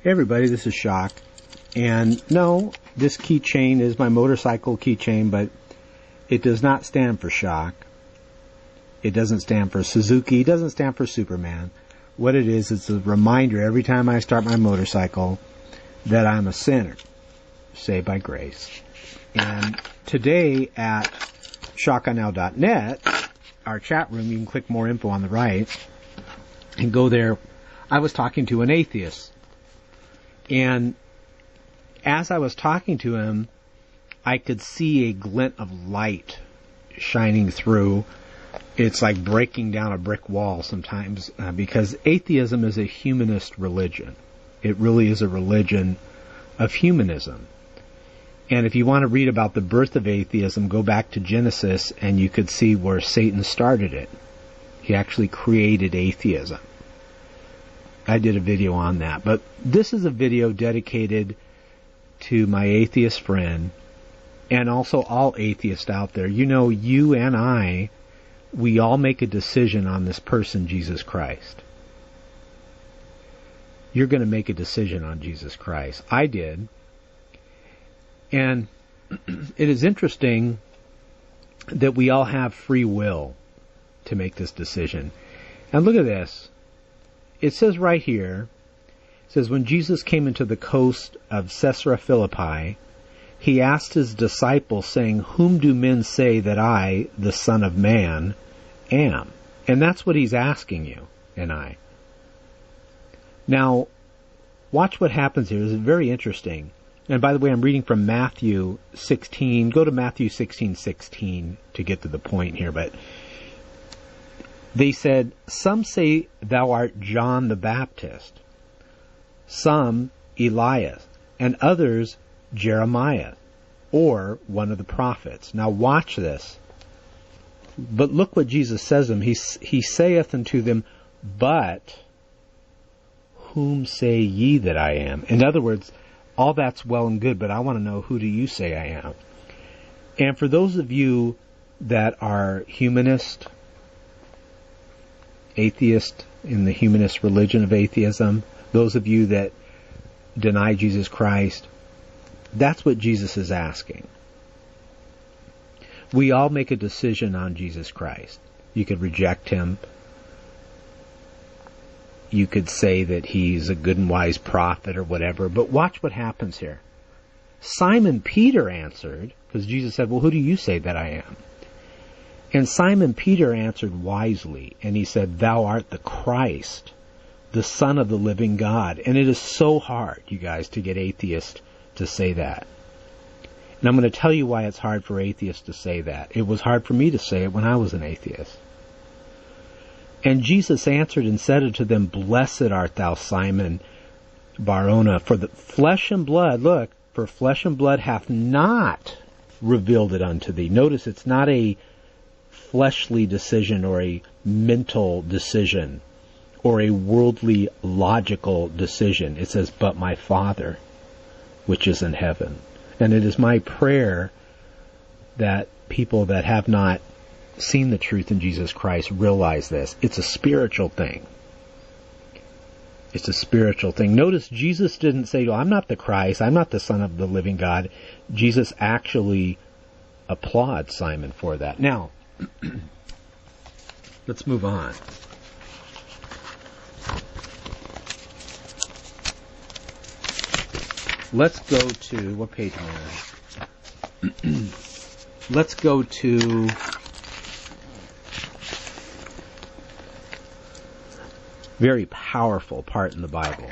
Hey everybody, this is Shock. And no, this keychain is my motorcycle keychain, but it does not stand for Shock. It doesn't stand for Suzuki. It doesn't stand for Superman. What it is, it's a reminder every time I start my motorcycle that I'm a sinner, saved by grace. And today at shockonow.net, our chat room, you can click more info on the right and go there. I was talking to an atheist. And as I was talking to him, I could see a glint of light shining through. It's like breaking down a brick wall sometimes, because atheism is a humanist religion. It really is a religion of humanism. And if you want to read about the birth of atheism, go back to Genesis and you could see where Satan started it. He actually created atheism. I did a video on that. But this is a video dedicated to my atheist friend and also all atheists out there. You know, you and I, we all make a decision on this person, Jesus Christ. You're going to make a decision on Jesus Christ. I did. And it is interesting that we all have free will to make this decision. And look at this. It says right here, it says, when Jesus came into the coast of Caesarea Philippi, he asked his disciples, saying, whom do men say that I, the Son of Man, am? And that's what he's asking you and I. Now, watch what happens here. This is very interesting. And by the way, I'm reading from Matthew 16. Go to Matthew 16:16 to get to the point here. But they said, some say thou art John the Baptist, some Elias, and others Jeremiah, or one of the prophets. Now watch this. But look what Jesus says to them. He saith unto them, but whom say ye that I am? In other words, all that's well and good, but I want to know, who do you say I am? And for those of you that are humanist, atheist, in the humanist religion of atheism, those of you that deny Jesus Christ, that's what Jesus is asking. We all make a decision on Jesus Christ. You could reject him. You could say that he's a good and wise prophet or whatever, but watch what happens here. Simon Peter answered, because Jesus said, well, who do you say that I am? And Simon Peter answered wisely, and he said, thou art the Christ, the Son of the living God. And it is so hard, you guys, to get atheists to say that. And I'm going to tell you why it's hard for atheists to say that. It was hard for me to say it when I was an atheist. And Jesus answered and said unto them, blessed art thou, Simon Bar-Jonah, for the flesh and blood, look, for flesh and blood hath not revealed it unto thee. Notice it's not a fleshly decision or a mental decision or a worldly logical decision. It says, but my Father, which is in heaven. And it is my prayer that people that have not seen the truth in Jesus Christ realize this. It's a spiritual thing. It's a spiritual thing. Notice Jesus didn't say, well, I'm not the Christ, I'm not the Son of the living God. Jesus actually applauds Simon for that. Now, let's move on. Let's go to, what page am I on? Let's go to very powerful part in the Bible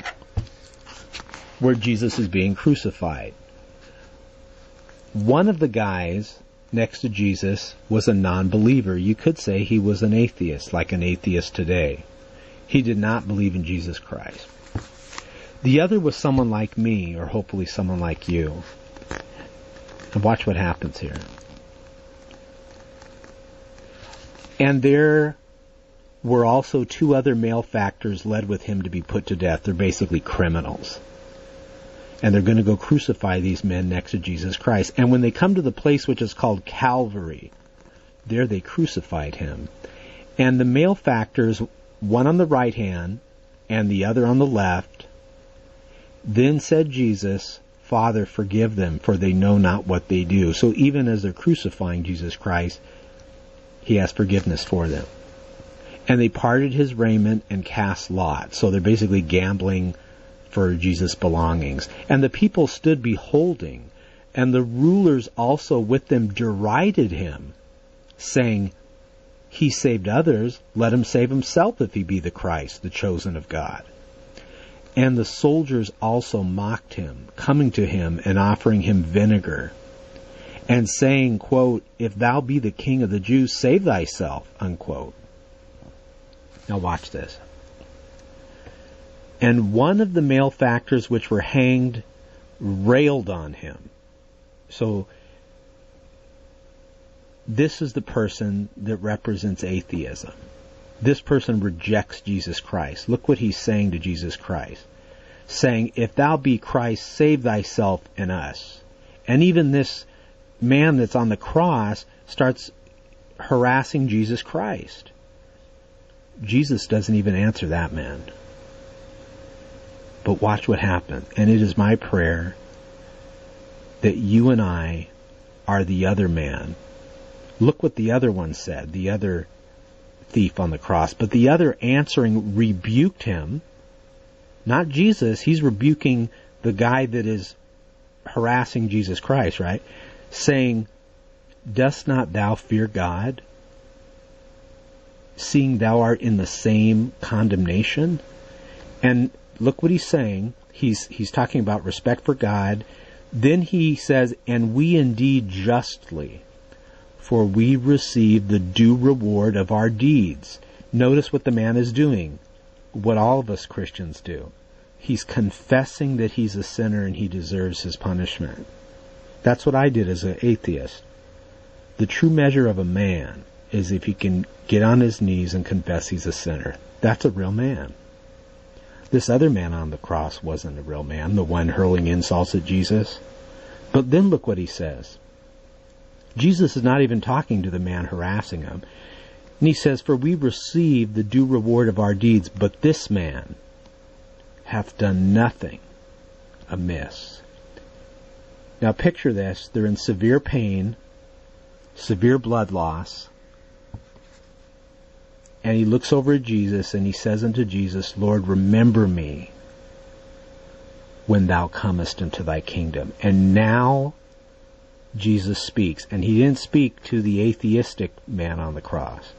where Jesus is being crucified. One of the guys next to Jesus was a non-believer. You could say he was an atheist, like an atheist today. He did not believe in Jesus Christ. The other was someone like me, or hopefully someone like you. And watch what happens here. And there were also two other malefactors led with him to be put to death. They're basically criminals. And they're going to go crucify these men next to Jesus Christ. And when they come to the place which is called Calvary, there they crucified him. And the malefactors, one on the right hand and the other on the left, Then said Jesus, Father, forgive them, for they know not what they do. So even as they're crucifying Jesus Christ, he has forgiveness for them. And they parted his raiment and cast lots. So they're basically gambling for Jesus' belongings. And the people stood beholding, and the rulers also with them derided him, saying, He saved others, let him save himself if he be the Christ, the chosen of God. And the soldiers also mocked him, coming to him and offering him vinegar, and saying, quote, If thou be the king of the Jews, save thyself, unquote. Now watch this. And one of the malefactors which were hanged railed on him. So this is the person that represents atheism. This person rejects Jesus Christ. Look what he's saying to Jesus Christ. Saying, if thou be Christ, save thyself and us. And even this man that's on the cross starts harassing Jesus Christ. Jesus doesn't even answer that man. But watch what happened. And it is my prayer that you and I are the other man. Look what the other one said, the other thief on the cross. But the other answering rebuked him. Not Jesus, he's rebuking the guy that is harassing Jesus Christ, right? Saying, dost not thou fear God, seeing thou art in the same condemnation? And look what he's saying. He's talking about respect for God. Then he says, and we indeed justly, for we receive the due reward of our deeds. Notice what the man is doing, what all of us Christians do. He's confessing that he's a sinner and he deserves his punishment. That's what I did as an atheist. The true measure of a man is if he can get on his knees and confess he's a sinner. That's a real man. This other man on the cross wasn't a real man, the one hurling insults at Jesus. But then look what he says. Jesus is not even talking to the man harassing him. And he says, for we receive the due reward of our deeds, but this man hath done nothing amiss. Now picture this. They're in severe pain, severe blood loss. And he looks over at Jesus and he says unto Jesus, Lord, remember me when thou comest into thy kingdom. And now Jesus speaks. And he didn't speak to the atheistic man on the cross.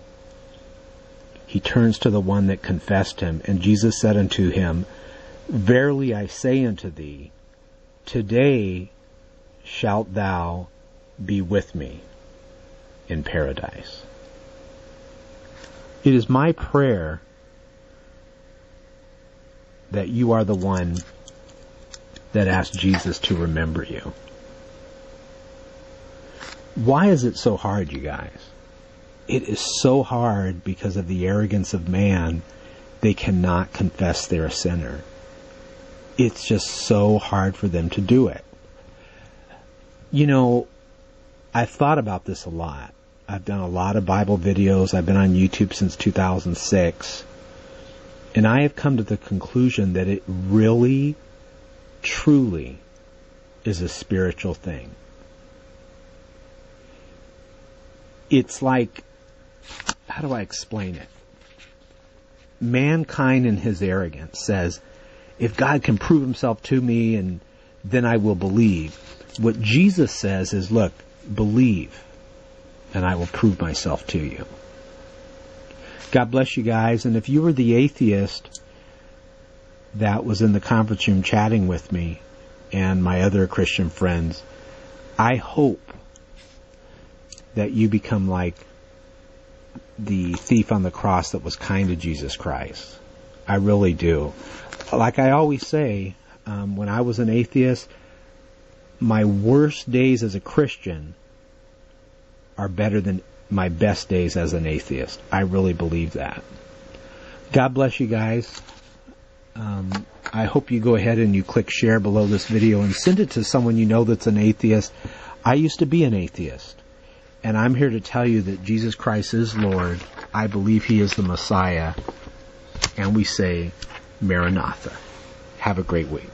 He turns to the one that confessed him. And Jesus said unto him, verily I say unto thee, today shalt thou be with me in paradise. It is my prayer that you are the one that asked Jesus to remember you. Why is it so hard, you guys? It is so hard because of the arrogance of man. They cannot confess they're a sinner. It's just so hard for them to do it. You know, I've thought about this a lot. I've done a lot of Bible videos. I've been on YouTube since 2006. And I have come to the conclusion that it really, truly is a spiritual thing. It's like, how do I explain it? Mankind in his arrogance says, if God can prove himself to me, and then I will believe. What Jesus says is, look, believe, and I will prove myself to you. God bless you guys. And if you were the atheist that was in the conference room chatting with me and my other Christian friends, I hope that you become like the thief on the cross that was kind to Jesus Christ. I really do. Like I always say, when I was an atheist, my worst days as a Christian are better than my best days as an atheist. I really believe that. God bless you guys. I hope you go ahead and you click share below this video and send it to someone you know that's an atheist. I used to be an atheist. And I'm here to tell you that Jesus Christ is Lord. I believe He is the Messiah. And we say, Maranatha. Have a great week.